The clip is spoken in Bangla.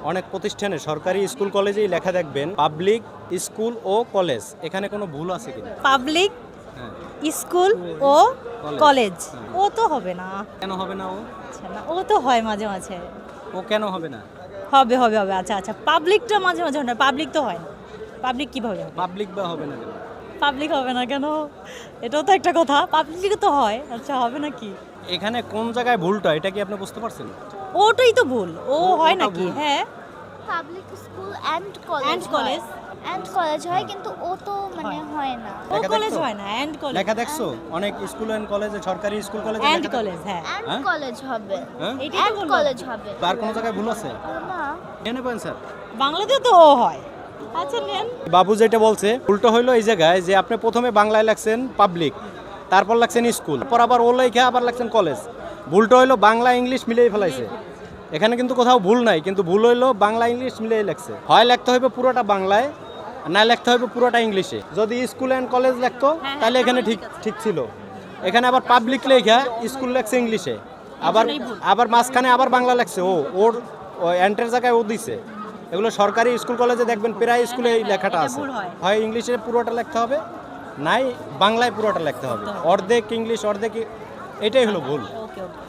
অনেক প্রতিষ্ঠানে সরকারি স্কুল কলেজেই লেখা দেখবেন পাবলিক স্কুল ও কলেজ। এখানে কোনো ভুল আছে কিনা? পাবলিক হ্যাঁ। স্কুল ও কলেজ ও তো হবে না। কেন হবে না ও? আচ্ছা না, ও তো হয় মাঝে মাঝে। ও কেন হবে না? হবে হবে হবে আচ্ছা আচ্ছা, পাবলিকটা মাঝে মাঝে হয় না, পাবলিক তো হয় না। পাবলিক কিভাবে হবে? পাবলিক বা হবে না কেন? পাবলিক হবে না কেন? এটাও তো একটা কথা, পাবলিক তো হয়, আচ্ছা হবে না কি? এখানে কোন জায়গায় ভুলটা এটা কি আপনি বুঝতে পারছেন? ওটাই তো ভুল, ও হয় ওটা নাকি? ভুল। হ্যাঁ, public school and college and college and college হয় কিন্তু ও তো মানে হয় না ও লেখা কলেজ দেখছো? হয় না, অ্যান্ড কলেজ। লেখা দেখছো অনেক স্কুল এন্ড কলেজে, সরকারি স্কুল কলেজে অ্যান্ড লেখা কলেজ, হ্যাঁ অ্যান্ড হ্যাঁ? কলেজ হবে হ্যাঁ? এইটাই তো অ্যান্ড বললাম। কলেজ হবে আর কোন জায়গায় ভুল আছে? না নিয়ে নেবেন স্যার। বাংলাতেও তো ও হয়। আচ্ছা নেন। বাবু যেটা বলছে উল্টো হইলো এই জায়গায় যে আপনি প্রথমে বাংলায় লাগছেন পাবলিক, তারপর লাগছেন স্কুল, তারপর আবার ও লেখা আবার লাগছেন কলেজ। ভুলটা হইলো বাংলা ইংলিশ মিলিয়ে ফেলাইছে। এখানে কিন্তু কোথাও ভুল নাই, কিন্তু ভুল হইলো বাংলা ইংলিশ মিলিয়ে লাগছে। হয় লিখতে হইবে পুরোটা বাংলায়, না লিখতে হইবে পুরোটা ইংলিশে। যদি স্কুল অ্যান্ড কলেজ লিখতো তাহলে এখানে ঠিক ঠিক ছিল। এখানে আবার পাবলিক লেখা স্কুল লেখছে ইংলিশে, আবার আবার মাঝখানে আবার বাংলা লেখছে। ওর এন্টার জায়গায় ও দিছে। এগুলো সরকারি স্কুল কলেজে দেখবেন প্রায় স্কুলে এই লেখাটা এটা আছে। ভুল হয়। হয় ইংলিশে পুরোটা লিখতে হবে, নাই বাংলায় পুরোটা লিখতে হবে। অর্ধেক ইংলিশ অর্ধেক এটাই হলো ভুল। ওকে ওকে।